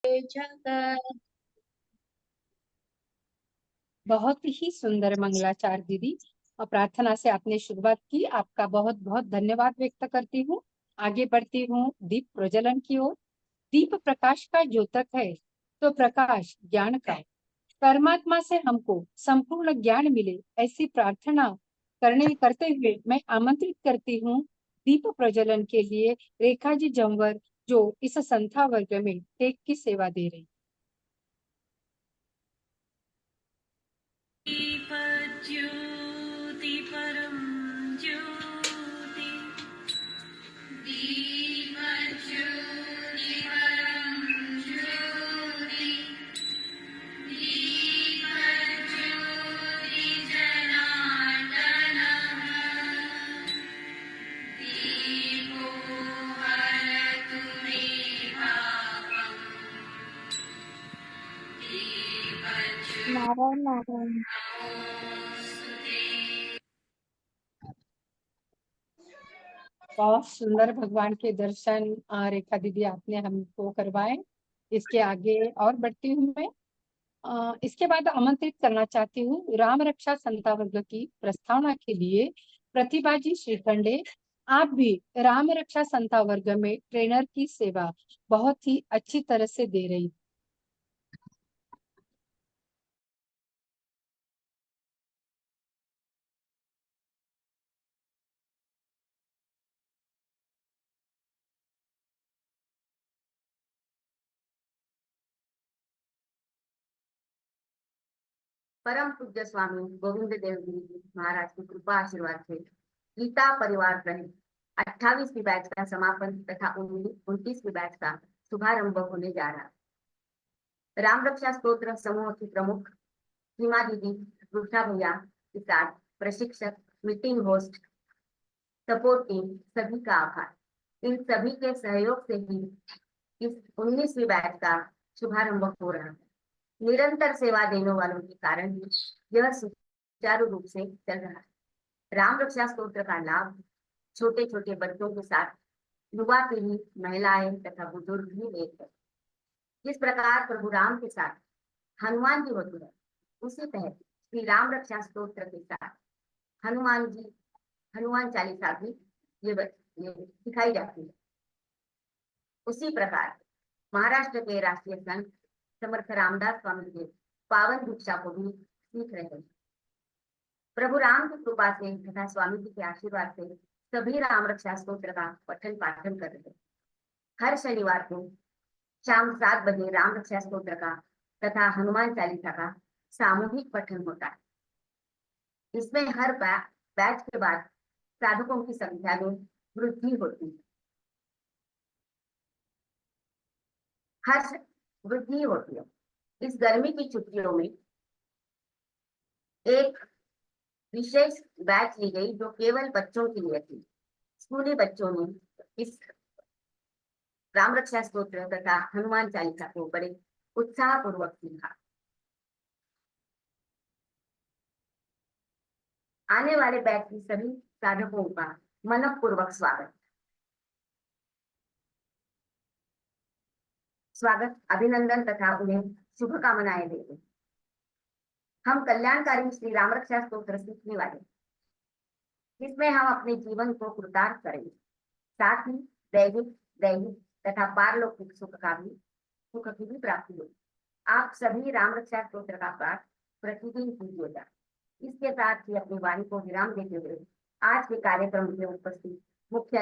जगत। बहुत ही सुंदर मंगलाचार दीदी, और प्रार्थना से आपने शुरुआत की, आपका बहुत बहुत धन्यवाद व्यक्त करती हूँ। आगे बढ़ती हूँ दीप प्रज्वलन की ओर। दीप प्रकाश का द्योतक है, तो प्रकाश ज्ञान का। परमात्मा से हमको संपूर्ण ज्ञान मिले, ऐसी प्रार्थना करते हुए मैं आमंत्रित करती हूँ दीप प्रज्वलन के लिए रेखा जी जमवर, जो इस संध्या वर्ग में टेक की सेवा दे रही। दीपज्योति परम ज्योति, दीपज्योति परम ज्योति, दीपज्योति जनार्दनः, दीपो हरतु मे पापम्, दीपज्योति नारायण नारायण। नमोस्तुते। बहुत सुंदर भगवान के दर्शन रेखा दीदी आपने हमको करवाए। इसके आगे और बढ़ती हूँ मैं। इसके बाद आमंत्रित करना चाहती हूँ राम रक्षा संता वर्ग की प्रस्तावना के लिए प्रतिभा जी श्रीखंडे। आप भी राम रक्षा संता वर्ग में ट्रेनर की सेवा बहुत ही अच्छी तरह से दे रही। परम पूज्य स्वामी गोविंद देव जी महाराज की कृपा आशीर्वाद से गीता परिवार सहित 28वीं बैच का समापन तथा 29वीं बैच का शुभारंभ होने जा रहा है। राम रक्षा स्तोत्र समूह की प्रमुख सीमा दीदी, रुषा भैया के साथ प्रशिक्षक, मीटिंग होस्ट, सपोर्ट टीम, सभी का आभार। इन सभी के सहयोग से ही इस 19वीं बैच का शुभारंभ हो रहा है। निरंतर सेवा देने वालों के कारण ही यह सुचारू रूप से चल रहा है। राम रक्षा स्तोत्र का लाभ छोटे छोटे बच्चों के साथ युवा पीढ़ी, महिलाएं तथा बुजुर्ग भी लेते हैं। जिस प्रकार प्रभु राम के साथ हनुमान जी होते हैं, उसी तरह श्री राम रक्षा स्तोत्र के साथ हनुमान चालीसा भी ये सिखाई जाती है। उसी प्रकार महाराष्ट्र के राष्ट्रीय संत समर्थ रामदास स्वामी के पावन दीक्षा को भी सीख रहे हैं। प्रभु राम की कृपा से तथा स्वामी जी के आशीर्वाद से सभी राम रक्षा स्तोत्र का पठन पाठन कर रहे हैं। हर शनिवार को शाम 7 बजे राम रक्षा स्तोत्र का तथा हनुमान चालीसा का सामूहिक पठन होता है। इसमें हर बैच के बाद साधकों की संख्या में वृद्धि होती है। वृद्धि होती है। इस गर्मी की छुट्टियों में एक विशेष बैच ली गई जो केवल बच्चों के लिए थी। स्कूली बच्चों ने इस राम रक्षा स्तोत्र तथा हनुमान चालीसा को बड़े उत्साह पूर्वक सीखा। आने वाले बैच की सभी साधकों का मनपूर्वक स्वागत, अभिनंदन तथा उन्हें शुभकामनाएं देते। हम कल्याणकारी श्री राम रक्षा स्तोत्र सीखने वाले, जिसमें हम अपने जीवन को कृतार्थ करेंगे, साथ ही दैहिक तथा पारलौकिक सुख की भी प्राप्ति होगी। आप सभी राम रक्षा स्तोत्र का पाठ प्रतिदिन कीजिएगा। इसके साथ ही अपनी वाणी को विराम देते हुए आज के कार्यक्रम में उपस्थित मुख्य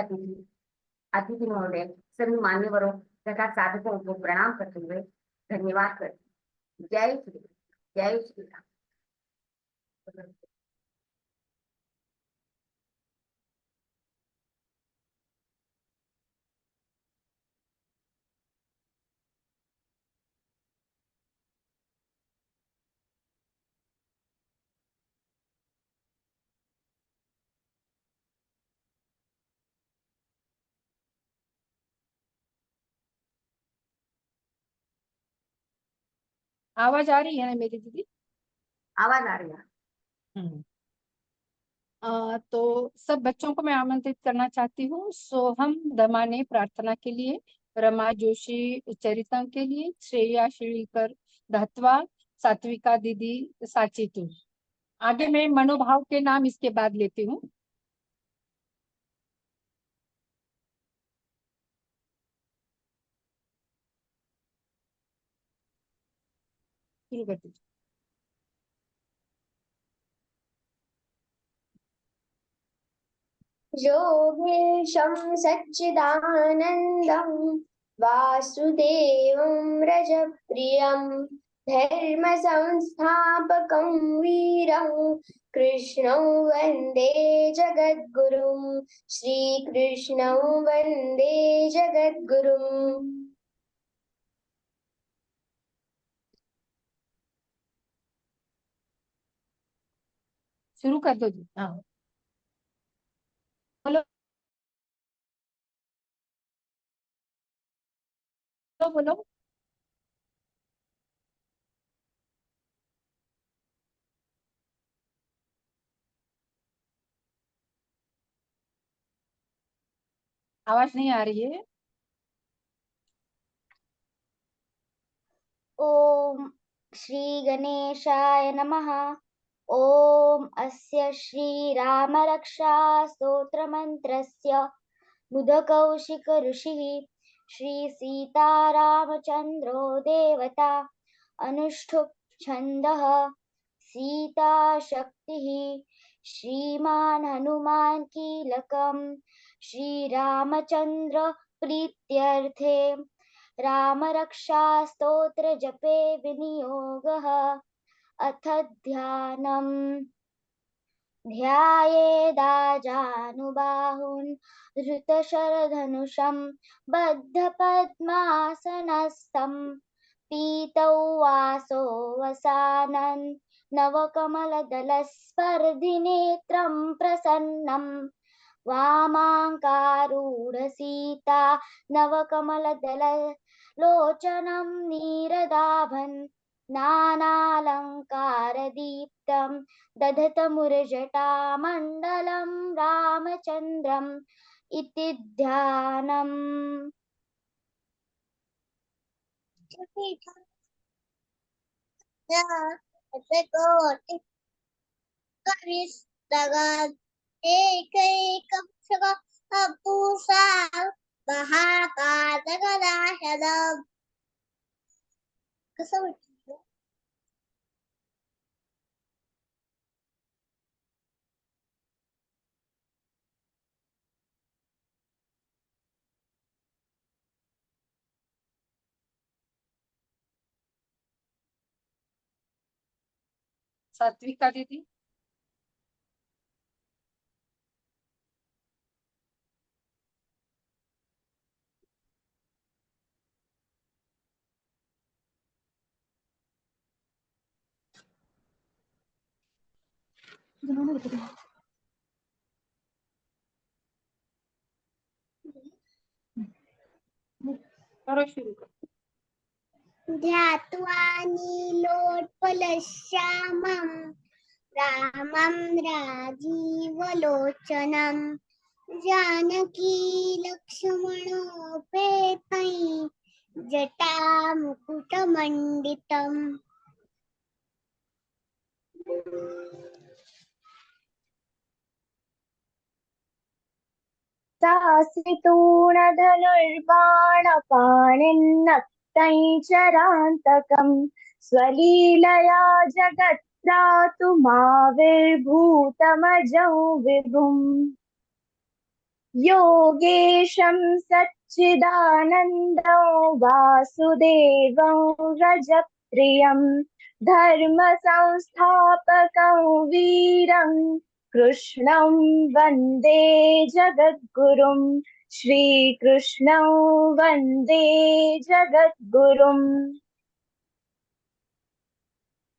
अतिथि महोदय, सभी मान्यवरों तथा साधकों को प्रणाम करते हुए धन्यवाद करते। जय श्री राम। आवाज आ रही है ना मेरी दीदी? आवाज आ रही है। तो सब बच्चों को मैं आमंत्रित करना चाहती हूँ सोहम दमाने प्रार्थना के लिए। रमा जोशी चरितम के लिए, श्रेया श्रीकर धातवा, सात्विका दीदी साचितू। आगे मैं मनोभाव के नाम इसके बाद लेती हूँ। शुरू करती हूँ। योगेशं सच्चिदानन्दं वासुदेवं रजप्रियं धर्मसंस्थापकं वीरं कृष्णं वन्दे जगद्गुरुं श्रीकृष्णं वन्दे जगद्गुरुम्। शुरू कर दो जी। हाँ बोलो बोलो बोलो। आवाज नहीं आ रही है। ॐ श्रीगणेशाय नमः। ॐ अस्य श्रीरामरक्षा स्तोत्रमन्त्रस्य बुधकौशिक ऋषिः श्रीसीतारामचन्द्रो देवता अनुष्ठुप् छन्दः सीताशक्तिः श्रीमान् हनुमान् कीलकम् श्रीरामचन्द्र प्रीत्यर्थे रामरक्षा स्तोत्र जपे विनियोगः। अथ ध्यानम् ध्यायेदाजानुबाहुन् धृतशरधनुषं बद्धपद्मासनस्थं पीतौ वासो वसानन् नवकमलदलस्पर्धिनेत्रं प्रसन्नं वामाङ्कारूढसीता नवकमलदललोचनं नीरदाभन् नानालङ्कारदीप्तं दधतमुरजटामण्डलं रामचन्द्रम् इति ध्यानम्। सात्विका दीदी। करो शुरू। ध्यात्वा नीलोत्पलश्यामं रामं राजीवलोचनं जानकी लक्ष्मणोपेतं जटामुकुटमण्डितम्। सासितूणधनुर्बाणपाणिन्नक्तं चरान्तकं स्वलीलया जगत्रातुमाविर्भूतमजं विभुम् योगेशं सच्चिदानन्दं वासुदेवं रजप्रियं धर्मसंस्थापकं वीरं कृष्णं वन्दे जगद्गुरुं श्रीकृष्णं वन्दे जगद्गुरुम्।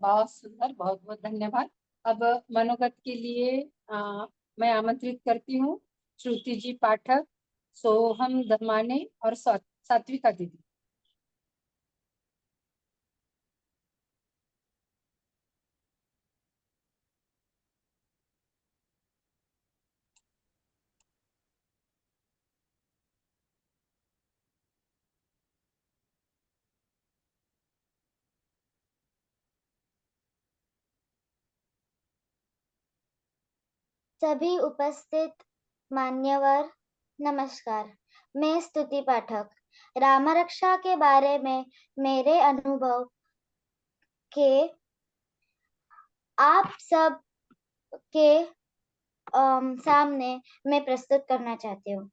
बहुत सुंदर, बहुत बहुत धन्यवाद। अब मनोगत के लिए मैं आमंत्रित करती हूँ श्रुति जी पाठक, सोहम धमाने और सात्विका दीदी। सभी उपस्थित मान्यवर नमस्कार। मैं स्तुति पाठक राम रक्षा के बारे में मेरे अनुभव के आप सब के सामने मैं प्रस्तुत करना चाहती हूँ।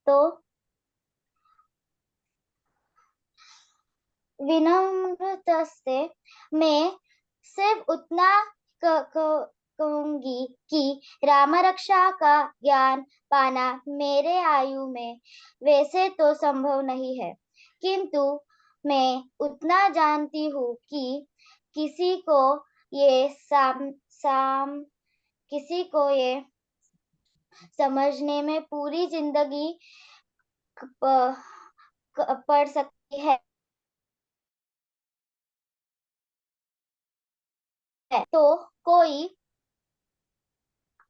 तो विनम्रता से मैं सिर्फ उतना कहूंगी कि राम रक्षा का ज्ञान पाना मेरे आयु में वैसे तो संभव नहीं है, किंतु मैं उतना जानती हूँ कि किसी को ये किसी को ये समझने में पूरी जिंदगी पड़ सकती है। तो कोई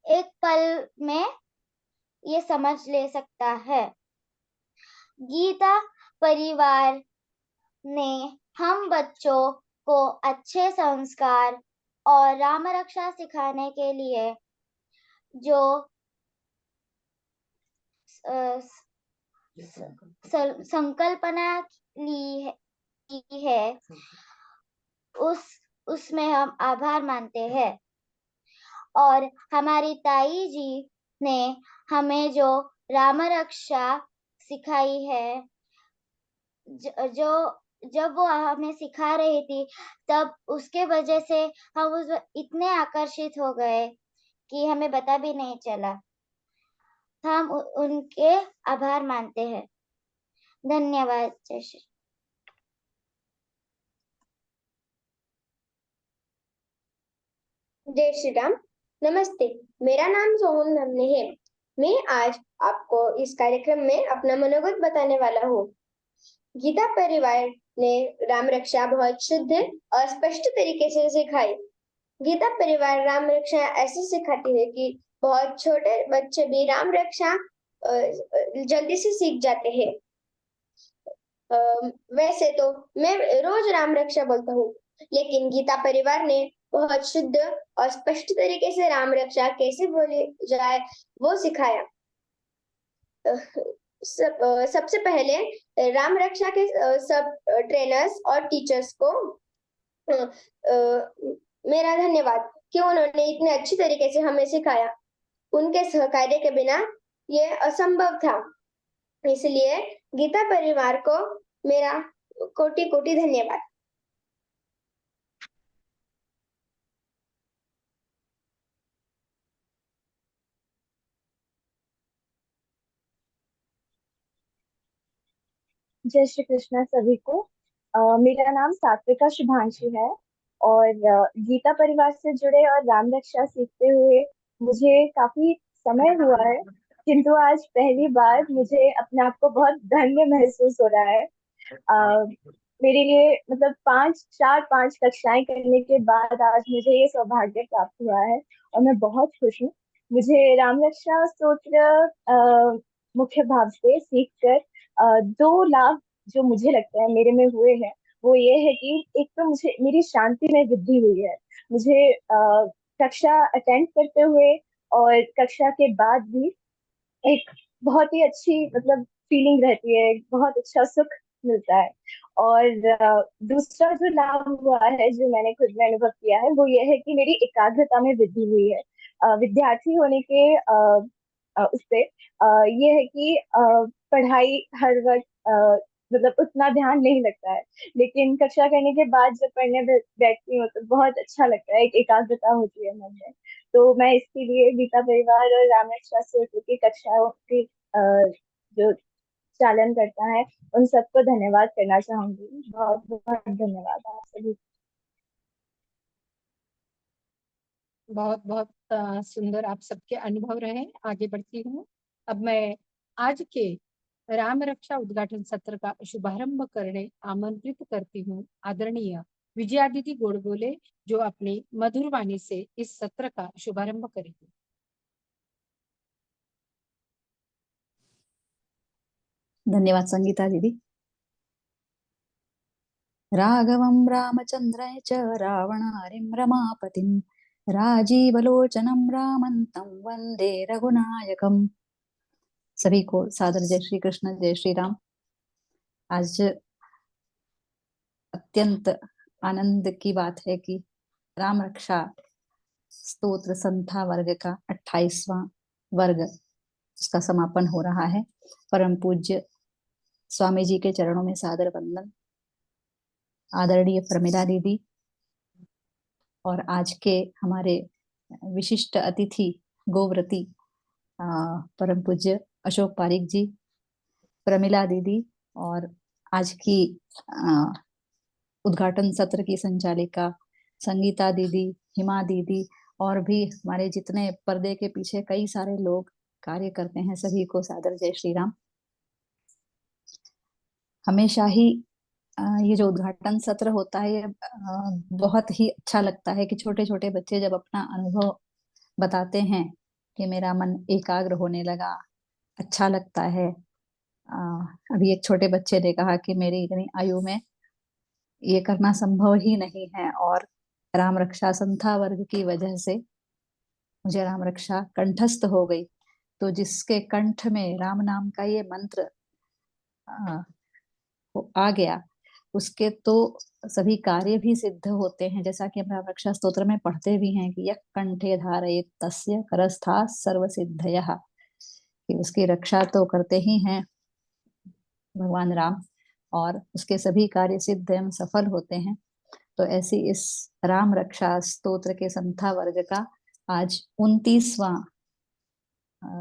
एक पल में ये समझ ले सकता है। गीता परिवार ने हम बच्चों को अच्छे संस्कार और राम रक्षा सिखाने के लिए जो संकल्पना की है उसमें हम आभार मानते हैं। और हमारी ताई जी ने हमें जो राम रक्षा सिखाई है, जो जब वो हमें सिखा रही थी तब उसके वजह से हम उस इतने आकर्षित हो गए कि हमें पता भी नहीं चला। हम उनके आभार मानते हैं। धन्यवाद। जय श्री जय श्री राम। नमस्ते, मेरा नाम सोहम नमने है। मैं आज आपको इस कार्यक्रम में अपना मनोगत बताने वाला हूँ। गीता परिवार ने राम रक्षा बहुत शुद्ध और स्पष्ट तरीके से सिखाई। गीता परिवार राम रक्षा ऐसे सिखाती है कि बहुत छोटे बच्चे भी राम रक्षा जल्दी से सीख जाते हैं। वैसे तो मैं रोज राम रक्षा बोलता हूँ, लेकिन गीता परिवार ने बहुत शुद्ध और स्पष्ट तरीके से राम रक्षा कैसे बोली जाए वो सिखाया। सबसे पहले राम रक्षा के सब ट्रेनर्स और टीचर्स को मेरा धन्यवाद कि उन्होंने इतने अच्छी तरीके से हमें सिखाया। उनके सहकार्य के बिना ये असंभव था। इसलिए गीता परिवार को मेरा कोटि कोटि धन्यवाद। जय श्री कृष्ण सभी को। मेरा नाम सात्विका शुभांशु है और गीता परिवार से जुड़े और राम रक्षा सीखते हुए मुझे काफी समय हुआ है, किंतु आज पहली बार मुझे अपने आप को बहुत धन्य महसूस हो रहा है। मेरे लिए मतलब 5 कक्षाएं करने के बाद आज मुझे ये सौभाग्य प्राप्त हुआ है और मैं बहुत खुश हूँ। मुझे राम रक्षा स्तोत्र मुख्य भाव से सीखकर 2 लाभ जो मुझे लगता है मेरे में हुए हैं वो ये है कि एक तो मुझे मेरी शांति में वृद्धि हुई है। मुझे कक्षा अटेंड करते हुए और कक्षा के बाद भी एक बहुत ही अच्छी मतलब फीलिंग रहती है, एक बहुत अच्छा सुख मिलता है। और दूसरा जो लाभ हुआ है जो मैंने खुद में अनुभव किया है वो ये है कि मेरी एकाग्रता में वृद्धि हुई है। विद्यार्थी होने के उससे ये है कि पढ़ाई हर वक्त मतलब उतना ध्यान नहीं लगता है, लेकिन कक्षा करने के बाद जब पढ़ने बैठती हूँ तो बहुत अच्छा लगता है, एक एकाग्रता होती है मन में। तो मैं इसके लिए गीता परिवार और रामेश्वर सूत्र की कक्षाओं की जो चालन करता है उन सबको धन्यवाद करना चाहूंगी। बहुत बहुत धन्यवाद आप सभी। बहुत बहुत सुंदर आप सबके अनुभव रहे। आगे बढ़ती हूँ। अब मैं आज के राम रक्षा उद्घाटन सत्र का शुभारंभ करने आमंत्रित करती हूँ आदरणीय विजयादिति गोडबोले, जो अपनी मधुर वाणी से इस सत्र का शुभारंभ करेंगे। धन्यवाद संगीता दीदी। राघवं रामचन्द्रं च रावणारिं रमापतिं राजीवलोचनं रामन्तं वन्दे रघुनायकम्। सभी को सादर जय श्री कृष्ण, जय श्री राम। आज अत्यंत आनंद की बात है कि राम रक्षा स्तोत्र संथा वर्ग का 28वां वर्ग उसका समापन हो रहा है। परम पूज्य स्वामी जी के चरणों में सादर वंदन। आदरणीय प्रमिला दीदी और आज के हमारे विशिष्ट अतिथि गोव्रती परम पूज्य अशोक पारिक जी, प्रमिला दीदी और आज की उद्घाटन सत्र की संचालिका संगीता दीदी, हिमा दीदी और भी हमारे जितने पर्दे के पीछे कई सारे लोग कार्य करते हैं, सभी को सादर जय श्री राम। हमेशा ही ये जो उद्घाटन सत्र होता है ये बहुत ही अच्छा लगता है कि छोटे छोटे बच्चे जब अपना अनुभव बताते हैं कि मेरा मन एकाग्र होने लगा, अच्छा लगता है। अभी एक छोटे बच्चे ने कहा कि मेरी इतनी आयु में ये करना संभव ही नहीं है और राम रक्षा संथा वर्ग की वजह से मुझे राम रक्षा कंठस्थ हो गई। तो जिसके कंठ में राम नाम का ये मंत्र आ गया उसके तो सभी कार्य भी सिद्ध होते हैं, जैसा कि हम राम रक्षा स्तोत्र में पढ़ते भी हैं कि यः कंठे धारयेत् तस्य करस्था सर्व सिद्धयः, कि उसकी रक्षा तो करते ही हैं भगवान राम और उसके सभी कार्य सिद्ध एवं सफल होते हैं। तो ऐसी इस राम रक्षा स्तोत्र के संथा वर्ग का आज 29वां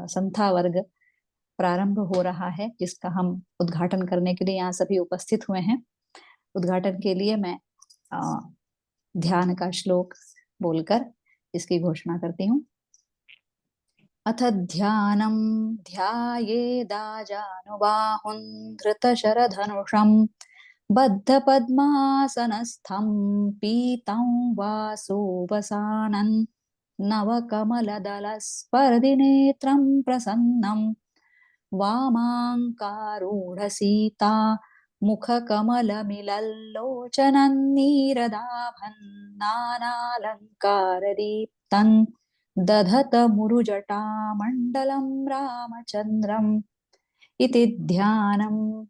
संथा वर्ग प्रारंभ हो रहा है, जिसका हम उद्घाटन करने के लिए यहाँ सभी उपस्थित हुए हैं। उद्घाटन के लिए मैं ध्यान का श्लोक बोलकर इसकी घोषणा करती हूँ। अथ ध्यानं ध्यायेदाजानुबाहुं धृतशरधनुषं बद्धपद्मासनस्थं पीतं वासोपसानन् नवकमलदलस्पर्धिनेत्रं प्रसन्नं वामाङ्कारूढसीता मुखकमलमिलल्लोचनन्नीरदाभन्नानालङ्कारदीप्तन् दधत मुरुजटामण्डलं रामचन्द्रम् इति ध्यानम्।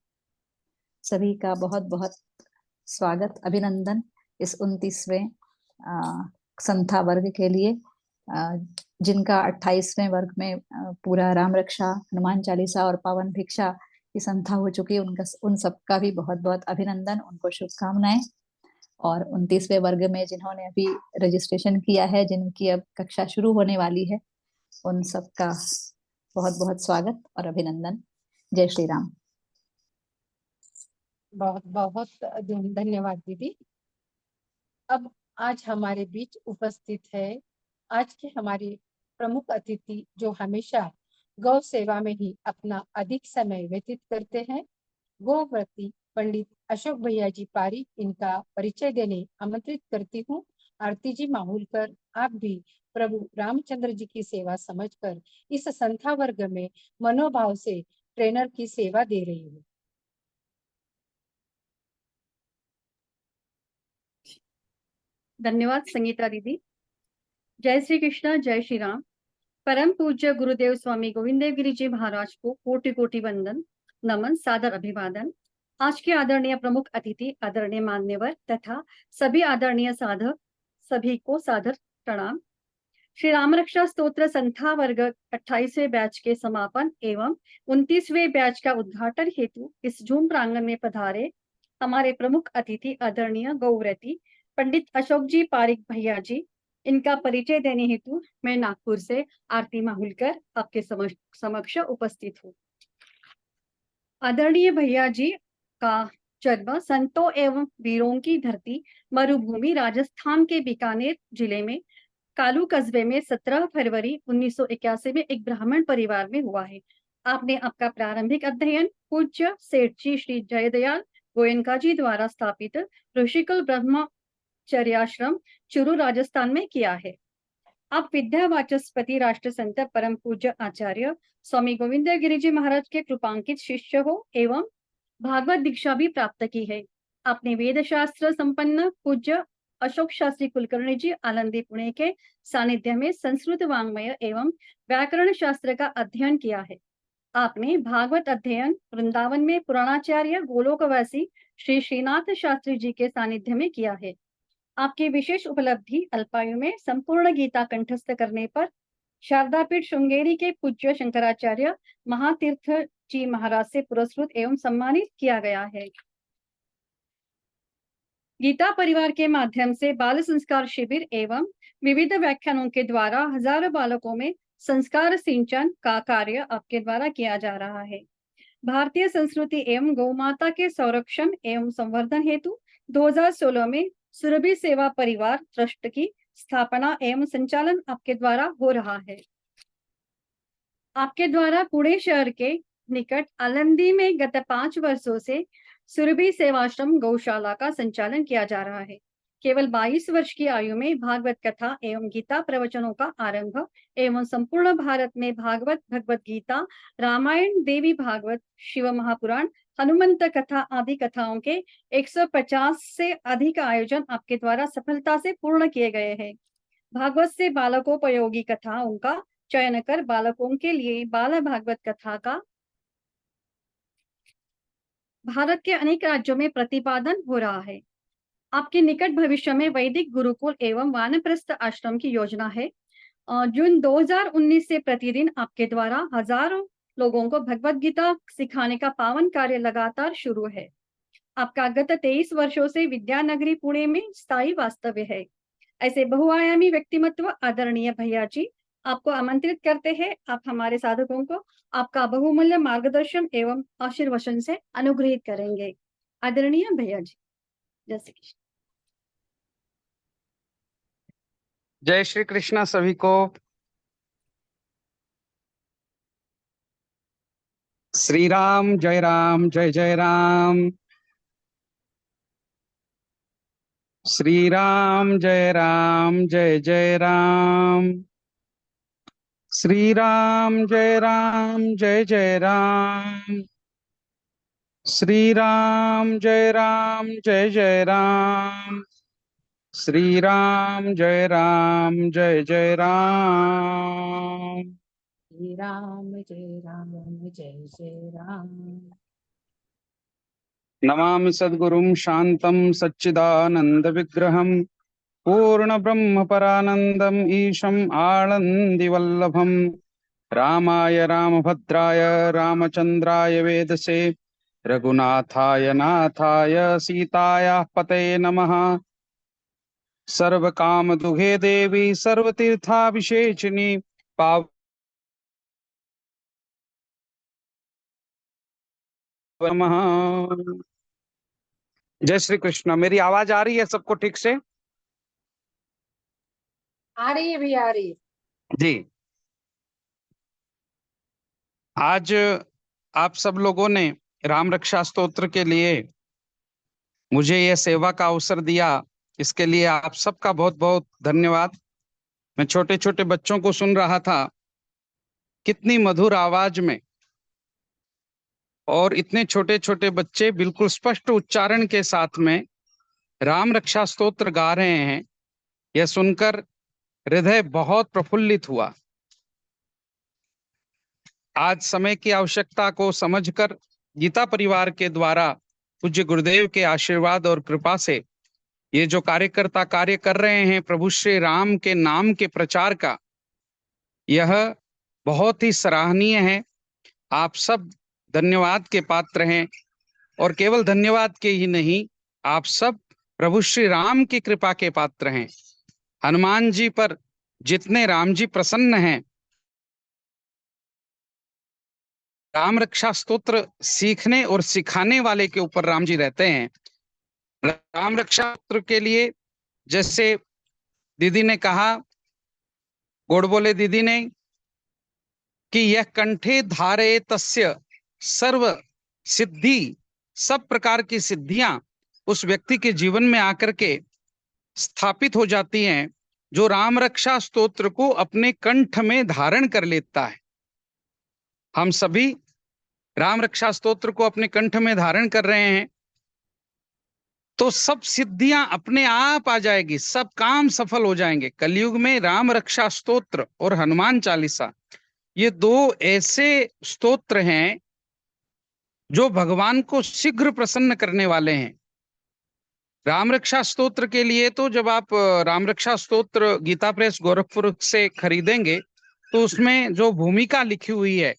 सभी का बहुत बहुत स्वागत, अभिनंदन इस 29वें संथा वर्ग के लिए, जिनका 28वें वर्ग में पूरा राम रक्षा, हनुमान चालीसा और पावन भिक्षा की संथा हो चुकी है। उन सबका भी बहुत बहुत अभिनंदन, उनको शुभकामनाएं। और 29वें वर्ग में जिन्होंने अभी रजिस्ट्रेशन किया है, जिनकी अब कक्षा शुरू होने वाली है, उन सबका बहुत बहुत स्वागत और अभिनंदन। जय श्री राम। बहुत बहुत धन्यवाद दीदी। अब आज हमारे बीच उपस्थित है आज के हमारे प्रमुख अतिथि, जो हमेशा गौ सेवा में ही अपना अधिक समय व्यतीत करते हैं, गोव्रती पंडित अशोक भैया जी पारिक। इनका परिचय देने आमंत्रित करती हूँ। आरती जी माहुलकर, आप भी प्रभु रामचंद्र जी की सेवा समझकर इस संथा वर्ग में मनोभाव से ट्रेनर की सेवा दे रही हूँ। धन्यवाद संगीता दीदी। जय श्री कृष्ण, जय श्री राम। परम पूज्य गुरुदेव स्वामी गोविंद देव गिरी जी महाराज को कोटि कोटि वंदन, नमन, सादर अभिवादन। आज के आदरणीय प्रमुख अतिथि, आदरणीय मान्यवर तथा सभी आदरणीय साधक, सभी को सादर प्रणाम। श्री राम रक्षा स्तोत्र संथा वर्ग 28वें बैच के समापन एवं 29वें बैच का उद्घाटन हेतु इस जूम प्रांगण में पधारे हमारे प्रमुख अतिथि आदरणीय गौव्रती पंडित अशोक जी पारिक भैया जी, इनका परिचय देने हेतु मैं नागपुर से आरती माहुलकर आपके समक्ष उपस्थित हूँ। आदरणीय भैया जी का जन्म संतों एवं वीरों की धरती मरुभूमि राजस्थान के बीकानेर जिले में कालू कस्बे में 17 फरवरी 1981 में एक ब्राह्मण परिवार में हुआ है। आपने आपका प्रारंभिक अध्ययन पूज्य सेठ जी श्री जयदयाल गोयनका जी द्वारा स्थापित ऋषिकुल ब्रह्मचर्याश्रम चूरू राजस्थान में किया है। आप विद्या वाचस्पति राष्ट्र संत परम पूज्य आचार्य स्वामी गोविंद गिरि जी महाराज के कृपांकित शिष्य हो एवं भागवत दीक्षा भी प्राप्त की है। अपने वेद शास्त्र संपन्न पूज्य अशोक शास्त्री कुलकर्णी जी आनंदी पुणे के सानिध्य में संस्कृत वाङ्मय एवं व्याकरण शास्त्र का अध्ययन किया है। आपने भागवत अध्ययन वृंदावन में पुराणाचार्य गोलोकवासी श्री श्रीनाथ शास्त्री जी के सानिध्य में किया है। आपकी विशेष उपलब्धि अल्पायु में संपूर्ण गीता कंठस्थ करने पर शारदापीठ श्रृंगेरी के पूज्य शंकराचार्य महातीर्थ जी महाराज से पुरस्कृत एवं सम्मानित किया गया है। गीता परिवार के माध्यम से बाल संस्कार शिविर एवं विविध व्याख्यानों के द्वारा हजारों बालकों में संस्कार सिंचन का कार्य आपके द्वारा किया जा रहा है। भारतीय संस्कृति एवं गौ माता के संरक्षण एवं संवर्धन हेतु 2016 में सुरभि सेवा परिवार ट्रस्ट की स्थापना एवं संचालन आपके द्वारा हो रहा है। आपके द्वारा पुणे शहर के निकट आलंदी में गत 5 वर्षों से सुरभि सेवाश्रम गौशाला का संचालन किया जा रहा है। केवल 22 वर्ष की आयु में भागवत कथा एवं गीता प्रवचनों का आरंभ एवं संपूर्ण भारत में भागवत, भगवत गीता, रामायण, देवी भागवत, शिव महापुराण, हनुमंत कथा आदि कथाओं के 150 से अधिक आयोजन आपके द्वारा सफलता से पूर्ण किए गए हैं। भागवत से बालकोपयोगी कथाओं का चयन कर बालकों के लिए बाल भागवत कथा का भारत के अनेक राज्यों में प्रतिपादन हो रहा है। आपके निकट भविष्य में वैदिक गुरुकुल एवं वानप्रस्थ आश्रम की योजना है। जून 2019 से प्रतिदिन आपके द्वारा हजारों लोगों को भगवत गीता सिखाने का पावन कार्य लगातार शुरू है। आपका गत 23 वर्षों से विद्यानगरी पुणे में स्थायी वास्तव्य है। ऐसे बहुआयामी व्यक्तिमत्व आदरणीय भैया जी आपको आमंत्रित करते हैं। आप हमारे साधकों को आपका बहुमूल्य मार्गदर्शन एवं आशीर्वचन से अनुग्रहित करेंगे। आदरणीय भैया जी, जय श्री कृष्ण। जय श्री कृष्णा सभी को। श्री राम जय राम जय जय राम। श्री राम जय जय राम। श्री राम जय जय राम। श्री राम जय जय राम। श्री राम जय जय राम। श्री राम जय जय राम। नमामि सद्गुरुं शान्तं सच्चिदानंद विग्रहं पूर्ण ब्रह्म परानंदम ईशम् आनंदिवल्लभं रामाय रामभद्राय रामचंद्राय वेदसे रघुनाथाय नाथाय सीतायाः पतये नमः। सर्वकामदुघे देवी सर्वतीर्थाभिषेचिनी पाव नमः। जय श्री कृष्ण। मेरी आवाज आ रही है सबको ठीक से? आ रही है भैया, आ रही है जी। आज आप सब लोगों ने राम रक्षा स्तोत्र के लिए मुझे यह सेवा का अवसर दिया, इसके लिए आप सबका बहुत बहुत धन्यवाद। मैं छोटे छोटे बच्चों को सुन रहा था, कितनी मधुर आवाज में, और इतने छोटे छोटे बच्चे बिल्कुल स्पष्ट उच्चारण के साथ में राम रक्षा स्तोत्र गा रहे हैं। यह सुनकर हृदय बहुत प्रफुल्लित हुआ। आज समय की आवश्यकता को समझकर गीता परिवार के द्वारा पूज्य गुरुदेव के आशीर्वाद और कृपा से ये जो कार्यकर्ता कार्य कर रहे हैं प्रभु श्री राम के नाम के प्रचार का, यह बहुत ही सराहनीय है। आप सब धन्यवाद के पात्र हैं, और केवल धन्यवाद के ही नहीं, आप सब प्रभु श्री राम की कृपा के पात्र हैं। हनुमान जी पर जितने राम जी प्रसन्न हैं, राम रक्षा स्तोत्र सीखने और सिखाने वाले के ऊपर राम जी रहते हैं। राम रक्षा स्तोत्र के लिए जैसे दीदी ने कहा, गोडबोले दीदी ने, कि यह कंठे धारे तस्य सर्व सिद्धि, सब प्रकार की सिद्धियां उस व्यक्ति के जीवन में आकर के स्थापित हो जाती हैं जो राम रक्षा स्तोत्र को अपने कंठ में धारण कर लेता है। हम सभी राम रक्षा स्तोत्र को अपने कंठ में धारण कर रहे हैं। तो सब सिद्धियां अपने आप आ जाएगी, सब काम सफल हो जाएंगे। कलयुग में राम रक्षा स्तोत्र और हनुमान चालीसा, ये दो ऐसे स्तोत्र हैं जो भगवान को शीघ्र प्रसन्न करने वाले हैं। राम रक्षा स्तोत्र के लिए तो जब आप राम रक्षा स्तोत्र गीता प्रेस गोरखपुर से खरीदेंगे तो उसमें जो भूमिका लिखी हुई है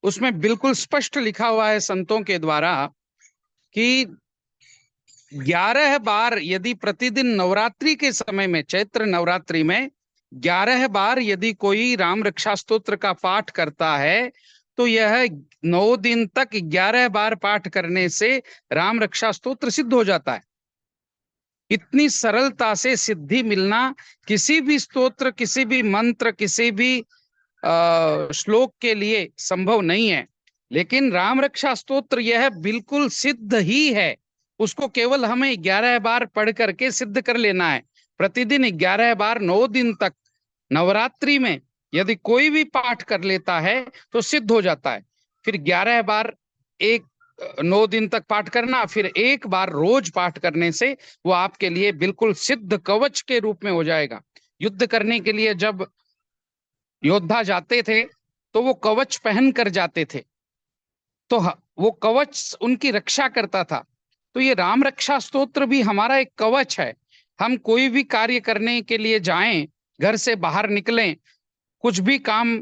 उसमें बिल्कुल स्पष्ट लिखा हुआ है संतों के द्वारा कि 11 बार यदि प्रतिदिन नवरात्रि के समय में, चैत्र नवरात्रि में 11 बार यदि कोई राम रक्षा स्तोत्र का पाठ करता है तो यह 9 दिन तक 11 बार पाठ करने से राम रक्षा स्तोत्र सिद्ध हो जाता है। इतनी सरलता से सिद्धि मिलना किसी भी स्तोत्र, किसी भी मंत्र, किसी भी श्लोक के लिए संभव नहीं है। लेकिन राम रक्षा स्तोत्र यह बिल्कुल सिद्ध ही है, उसको केवल हमें 11 बार पढ़ करके सिद्ध कर लेना है। प्रतिदिन 11 बार 9 दिन तक नवरात्रि में यदि कोई भी पाठ कर लेता है तो सिद्ध हो जाता है। फिर 11 बार 9 दिन तक पाठ करना, फिर एक बार रोज पाठ करने से वो आपके लिए बिल्कुल सिद्ध कवच के रूप में हो जाएगा। युद्ध करने के लिए जब योद्धा जाते थे तो वो कवच पहन कर जाते थे, तो वो कवच उनकी रक्षा करता था। तो ये राम रक्षा स्तोत्र भी हमारा एक कवच है। हम कोई भी कार्य करने के लिए जाएं, घर से बाहर निकलें, कुछ भी काम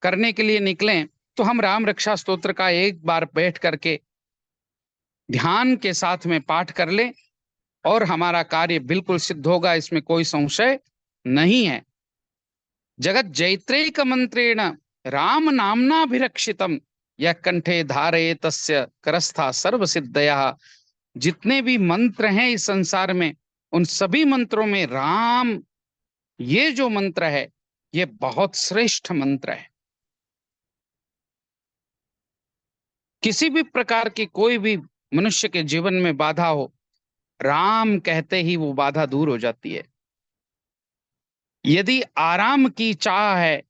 करने के लिए निकलें, तो हम राम रक्षा स्तोत्र का एक बार बैठ करके ध्यान के साथ में पाठ कर लें और हमारा कार्य बिल्कुल सिद्ध होगा, इसमें कोई संशय नहीं है। जगत जैत्रैक मंत्रेण राम नाम्नाभिरक्षितम यह कंठे धारये तस्य करस्था सर्व सिद्धयः। जितने भी मंत्र हैं इस संसार में, उन सभी मंत्रों में राम ये जो मंत्र है ये बहुत श्रेष्ठ मंत्र है। किसी भी प्रकार की कोई भी मनुष्य के जीवन में बाधा हो, राम कहते ही वो बाधा दूर हो जाती है। यदि आराम की चाह है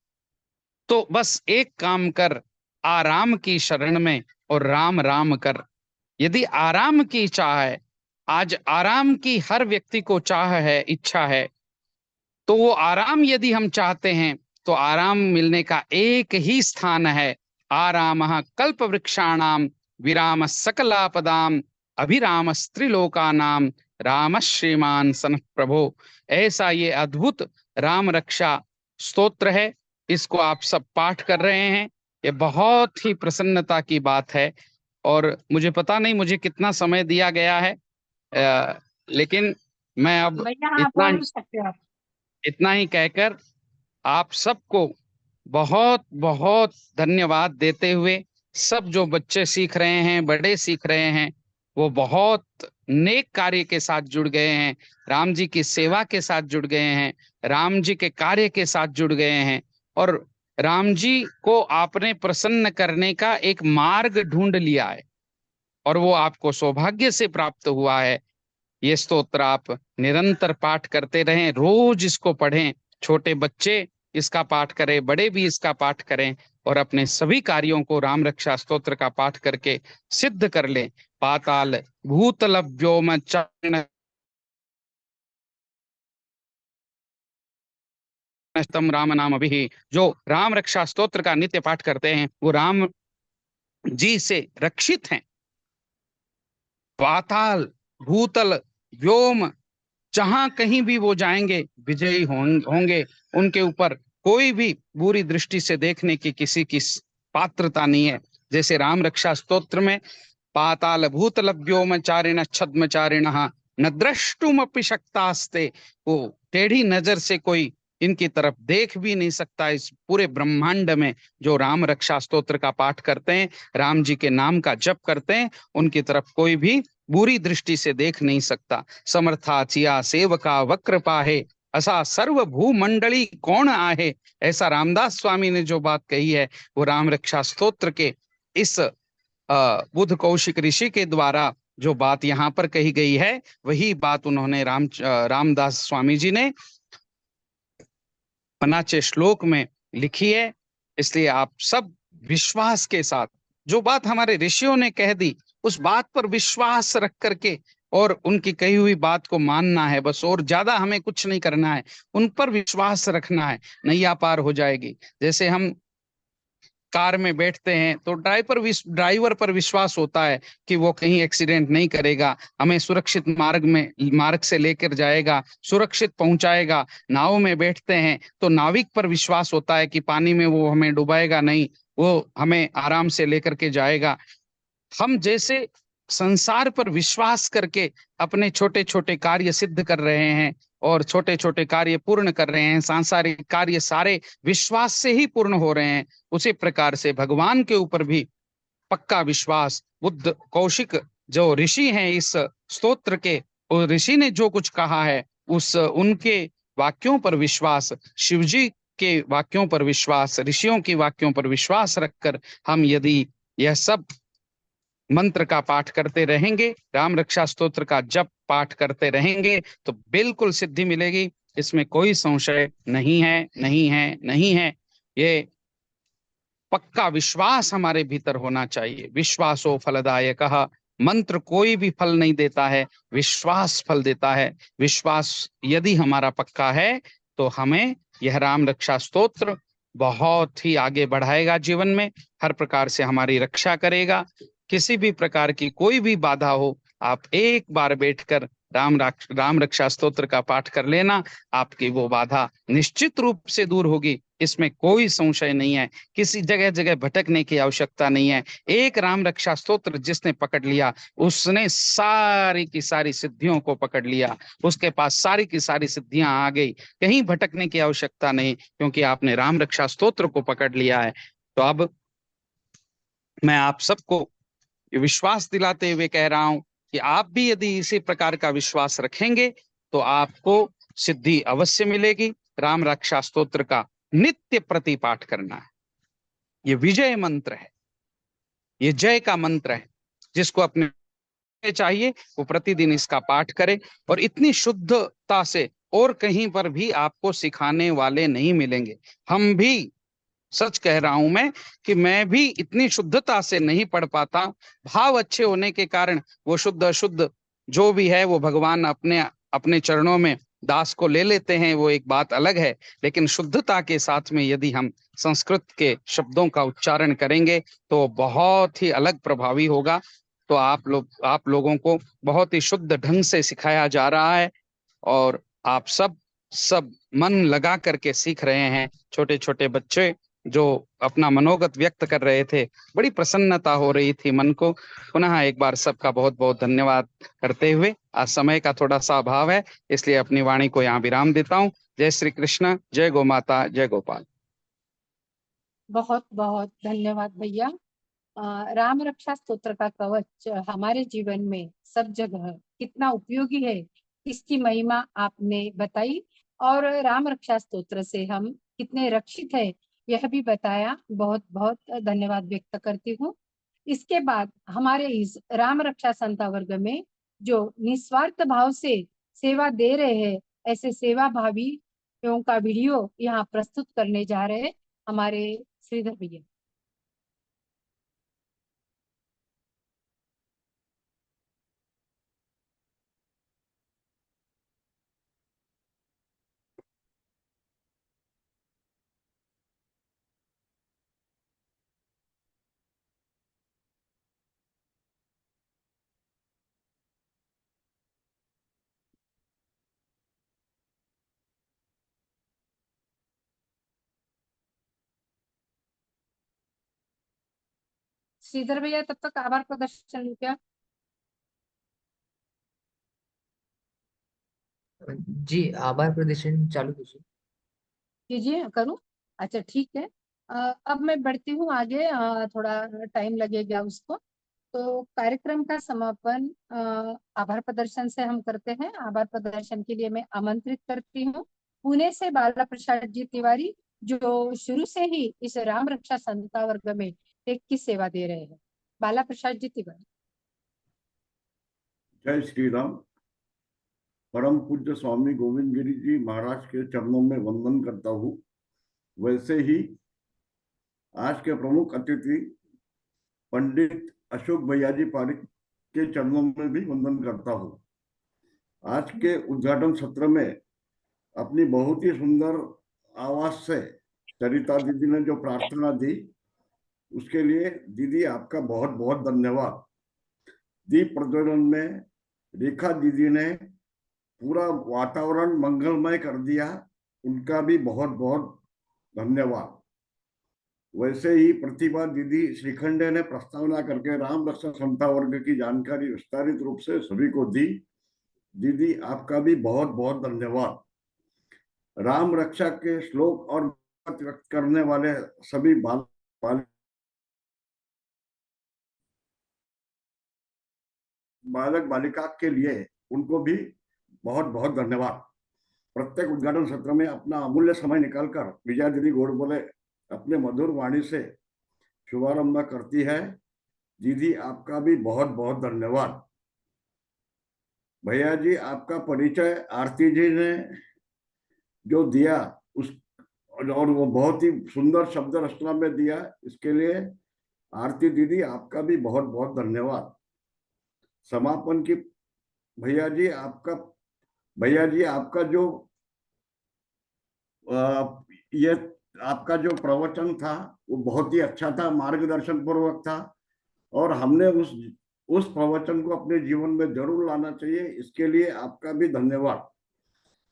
तो बस एक काम कर, आराम की शरण में और राम राम कर। यदि आराम की चाह है, आज आराम की हर व्यक्ति को चाह है, इच्छा है, तो वो आराम यदि हम चाहते हैं तो आराम मिलने का एक ही स्थान है, आरामः कल्पवृक्षाणाम विराम सकलापदाम अभिराम स्त्रीलोकानाम राम श्रीमान सन प्रभो। ऐसा ये अद्भुत राम रक्षा स्तोत्र है, इसको आप सब पाठ कर रहे हैं, ये बहुत ही प्रसन्नता की बात है। और मुझे पता नहीं मुझे कितना समय दिया गया है, लेकिन मैं अब इतना ही कहकर आप सबको बहुत बहुत धन्यवाद देते हुए, सब जो बच्चे सीख रहे हैं, बड़े सीख रहे हैं, वो बहुत नेक कार्य के साथ जुड़ गए हैं, राम जी की सेवा के साथ जुड़ गए हैं, राम जी के कार्य के साथ जुड़ गए हैं, और राम जी को आपने प्रसन्न करने का एक मार्ग ढूंढ लिया है और वो आपको सौभाग्य से प्राप्त हुआ है। ये स्तोत्र आप निरंतर पाठ करते रहें, रोज इसको पढ़ें, छोटे बच्चे इसका पाठ करें, बड़े भी इसका पाठ करें और अपने सभी कार्यों को राम रक्षा स्तोत्र का पाठ करके सिद्ध कर लें। पाताल भूतल व्योम चरण राम नाम अभी, जो राम रक्षा स्तोत्र का नित्य पाठ करते हैं वो राम जी से रक्षित हैं। पाताल भूतल व्योम, जहां कहीं भी वो जाएंगे विजयी होंगे, उनके ऊपर कोई भी बुरी दृष्टि से देखने की किसी की पात्रता नहीं है। जैसे राम रक्षा स्तोत्र में पाताल भूतल व्योम चारिण छद्म चारिण न द्रष्टुमपि शक्तास्ते, वो टेढ़ी नजर से कोई इनकी तरफ देख भी नहीं सकता। इस पूरे ब्रह्मांड में जो राम रक्षा स्तोत्र का पाठ करते हैं, राम जी के नाम का जप करते हैं, उनकी तरफ कोई भी बुरी दृष्टि से देख नहीं सकता। समर्था चिया सेवका वक्र पाहे, असा सर्व भूमंडली कौन आहे। ऐसा रामदास स्वामी ने जो बात कही है वो राम रक्षा स्तोत्र के इस बुध कौशिक ऋषि के द्वारा जो बात यहाँ पर कही गई है, वही बात उन्होंने रामदास स्वामी जी ने पनाचे श्लोक में लिखी है। इसलिए आप सब विश्वास के साथ, जो बात हमारे ऋषियों ने कह दी उस बात पर विश्वास रख करके और उनकी कही हुई बात को मानना है बस, और ज्यादा हमें कुछ नहीं करना है, उन पर विश्वास रखना है, नैया पार हो जाएगी। जैसे हम कार में बैठते हैं तो ड्राइवर पर विश्वास होता है कि वो कहीं एक्सीडेंट नहीं करेगा, हमें सुरक्षित मार्ग से लेकर जाएगा, सुरक्षित पहुंचाएगा। नाव में बैठते हैं तो नाविक पर विश्वास होता है कि पानी में वो हमें डुबाएगा नहीं, वो हमें आराम से लेकर के जाएगा। हम जैसे संसार पर विश्वास करके अपने छोटे छोटे कार्य सिद्ध कर रहे हैं और छोटे छोटे कार्य पूर्ण कर रहे हैं, सांसारिक कार्य सारे विश्वास से ही पूर्ण हो रहे हैं, उसी प्रकार से भगवान के ऊपर भी पक्का विश्वास। बुद्ध कौशिक जो ऋषि हैं इस स्तोत्र के, उस ऋषि ने जो कुछ कहा है उस उनके वाक्यों पर विश्वास, शिवजी के वाक्यों पर विश्वास, ऋषियों की वाक्यों पर विश्वास रखकर हम यदि यह सब मंत्र का पाठ करते रहेंगे, राम रक्षा स्तोत्र का जप पाठ करते रहेंगे, तो बिल्कुल सिद्धि मिलेगी। इसमें कोई संशय नहीं है, नहीं है, नहीं है। ये पक्का विश्वास हमारे भीतर होना चाहिए। विश्वासो फलदायकः, मंत्र कोई भी फल नहीं देता है, विश्वास फल देता है। विश्वास यदि हमारा पक्का है तो हमें यह राम रक्षा स्तोत्र बहुत ही आगे बढ़ाएगा, जीवन में हर प्रकार से हमारी रक्षा करेगा। किसी भी प्रकार की कोई भी बाधा हो, आप एक बार बैठकर राम रक्षा स्तोत्र का पाठ कर लेना, आपकी वो बाधा निश्चित रूप से दूर होगी, इसमें कोई संशय नहीं है। किसी जगह जगह भटकने की आवश्यकता नहीं है। एक राम रक्षा स्तोत्र जिसने पकड़ लिया, उसने सारी की सारी सिद्धियों को पकड़ लिया, उसके पास सारी की सारी सिद्धियां आ गई। कहीं भटकने की आवश्यकता नहीं, क्योंकि आपने राम रक्षा स्तोत्र को पकड़ लिया है। तो अब मैं आप सबको ये विश्वास दिलाते हुए कह रहा हूं कि आप भी यदि इसी प्रकार का विश्वास रखेंगे तो आपको सिद्धि अवश्य मिलेगी। राम रक्षा स्तोत्र का नित्य प्रतिपाठ करना है, ये विजय मंत्र है, ये जय का मंत्र है। जिसको अपने चाहिए वो प्रतिदिन इसका पाठ करे, और इतनी शुद्धता से और कहीं पर भी आपको सिखाने वाले नहीं मिलेंगे। हम भी, सच कह रहा हूं कि मैं भी इतनी शुद्धता से नहीं पढ़ पाता। भाव अच्छे होने के कारण वो शुद्ध अशुद्ध जो भी है वो भगवान अपने अपने चरणों में दास को ले लेते हैं, वो एक बात अलग है। लेकिन शुद्धता के साथ में यदि हम संस्कृत के शब्दों का उच्चारण करेंगे तो बहुत ही अलग प्रभावी होगा। तो आप लोगों को बहुत ही शुद्ध ढंग से सिखाया जा रहा है, और आप सब मन लगा करके सीख रहे हैं। छोटे छोटे बच्चे जो अपना मनोगत व्यक्त कर रहे थे, बड़ी प्रसन्नता हो रही थी मन को। पुनः एक बार सबका बहुत बहुत धन्यवाद करते हुए, आज समय का थोड़ा सा अभाव है, इसलिए अपनी वाणी को यहाँ विराम देता हूँ। जय श्री कृष्ण, जय गौ माता, जय गोपाल। बहुत बहुत धन्यवाद भैया। राम रक्षा स्तोत्र का कवच हमारे जीवन में सब जगह कितना उपयोगी है, इसकी महिमा आपने बताई, और राम रक्षा स्तोत्र से हम कितने रक्षित है यह भी बताया। बहुत बहुत धन्यवाद व्यक्त करती हूँ। इसके बाद हमारे इस राम रक्षा संता वर्ग में जो निस्वार्थ भाव से सेवा दे रहे हैं, ऐसे सेवा भावियों का वीडियो यहाँ प्रस्तुत करने जा रहे हैं हमारे श्रीधर भैया। श्रीधर भैया तब तक आभार प्रदर्शन लो क्या? जी, आभार प्रदर्शन चालू कीजिए। कीजिए, करूं? अच्छा ठीक है। अब मैं बढ़ती हूँ आगे, थोड़ा टाइम लगेगा उसको। तो कार्यक्रम का समापन आभार प्रदर्शन से हम करते हैं। आभार प्रदर्शन के लिए मैं आमंत्रित करती हूँ पुणे से बाला प्रसाद जी तिवारी, जो शुरू से ही इस राम रक्षा संता वर्ग में टेक की सेवा दे रहे हैं। बाला प्रसाद जी तिवारी। जय श्री राम। परम पूज्य स्वामी गोविंद गिरी जी महाराज के चरणों में वंदन करता हूँ। वैसे ही आज के प्रमुख अतिथि पंडित अशोक भैया जी पारिक के चरणों में भी वंदन करता हूँ। आज के उद्घाटन सत्र में अपनी बहुत ही सुंदर आवाज से सरिता दीदी ने जो प्रार्थना दी, उसके लिए दीदी आपका बहुत बहुत धन्यवाद। दीप प्रज्वलन में रेखा दीदी ने पूरा वातावरण मंगलमय कर दिया, उनका भी बहुत बहुत धन्यवाद। वैसे ही प्रतिभा दीदी श्रीखंडे ने प्रस्तावना करके राम रक्षा समता वर्ग की जानकारी विस्तारित रूप से सभी को दी। दीदी आपका भी बहुत बहुत धन्यवाद। राम रक्षा के श्लोक और बात व्यक्त करने वाले सभी बालक बालिका के लिए उनको भी बहुत बहुत धन्यवाद। प्रत्येक उद्घाटन सत्र में अपना अमूल्य समय निकालकर विजया दीदी गोडबोले अपने मधुर वाणी से शुभारंभ करती है। दीदी आपका भी बहुत बहुत धन्यवाद। भैया जी, आपका परिचय आरती जी ने जो दिया उस और वो बहुत ही सुंदर शब्द रचना में दिया, इसके लिए आरती दीदी आपका भी बहुत बहुत धन्यवाद। समापन की भैया जी आपका जो ये आपका जो प्रवचन था वो बहुत ही अच्छा था, मार्गदर्शन पूर्वक था और हमने उस प्रवचन को अपने जीवन में जरूर लाना चाहिए। इसके लिए आपका भी धन्यवाद।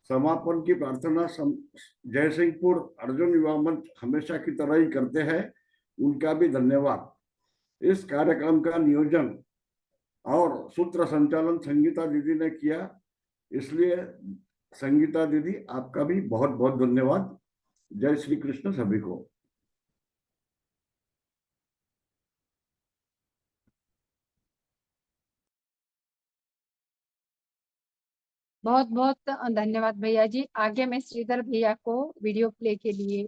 समापन की प्रार्थना जयसिंहपुर अर्जुन युवा मंच हमेशा की तरह ही करते हैं, उनका भी धन्यवाद। इस कार्यक्रम का नियोजन और सूत्र संचालन संगीता दीदी ने किया, इसलिए संगीता दीदी आपका भी बहुत बहुत धन्यवाद। जय श्री कृष्ण सभी को। बहुत बहुत धन्यवाद भैया जी। आगे मैं श्रीधर भैया को वीडियो प्ले के लिए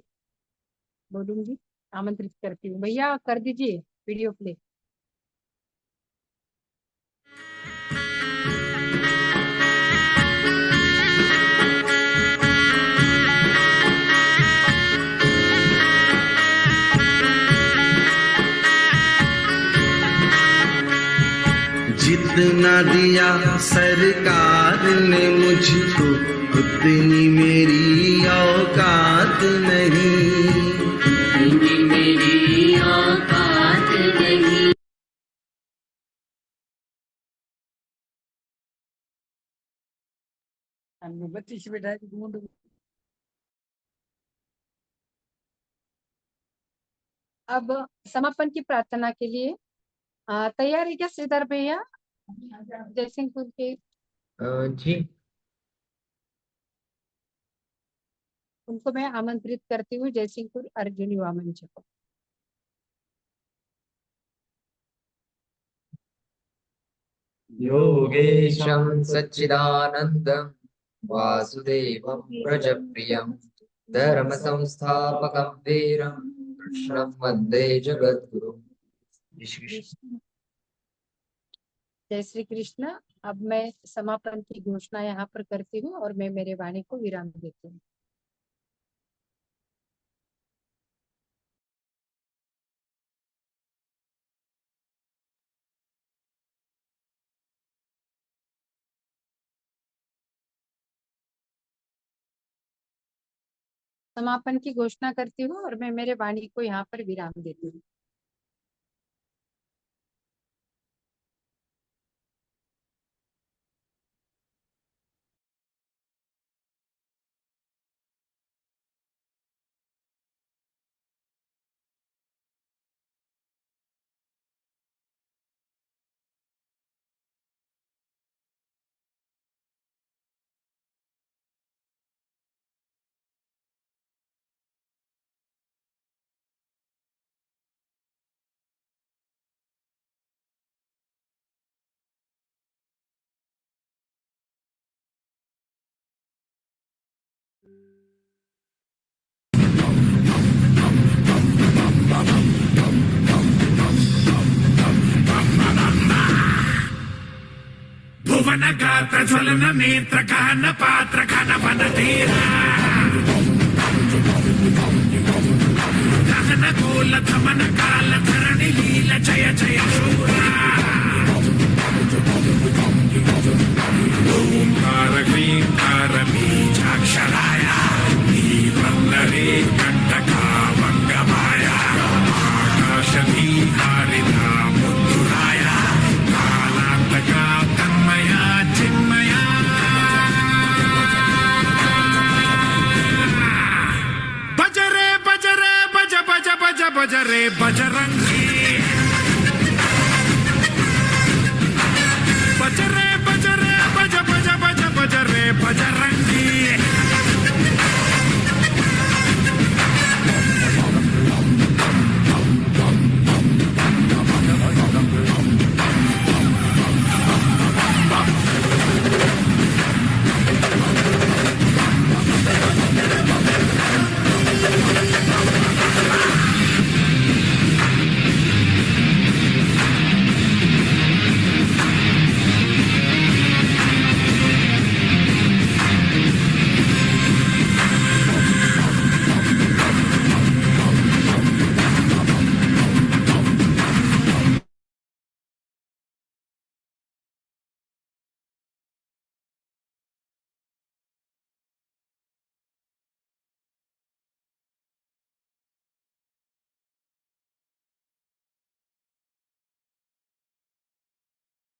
बोलूंगी, आमंत्रित करती हूँ। भैया कर दीजिए वीडियो प्ले। जितना दिया सरकार ने मुझको उतनी मेरी औकात नहीं, उतनी मेरी औकात नहीं। अब समापन की प्रार्थना के लिए तैयार है क्या श्रीधर भैया जयसिंहपुर के? जी उनको मैं आमंत्रित करती हूँ जयसिंहपुर अर्जुन युवा मंच को। योगेशं सच्चिदानन्दं वासुदेवं प्रजप्रियं धर्मसंस्थापकं वीरं कृष्णं वन्दे जगद्गुरुं। जय श्री कृष्ण। अब मैं समापन की घोषणा यहाँ पर करती हूँ और मैं मेरे वाणी को विराम देती हूँ। समापन की घोषणा करती हूँ और मैं मेरे वाणी को यहाँ पर विराम देती हूँ। भुवन गात्र ज्वलन नेत्र गान पात्र घन वन धीरा गहन गोल धमन काल धरणि लील जय जय शूरा। बजरंगी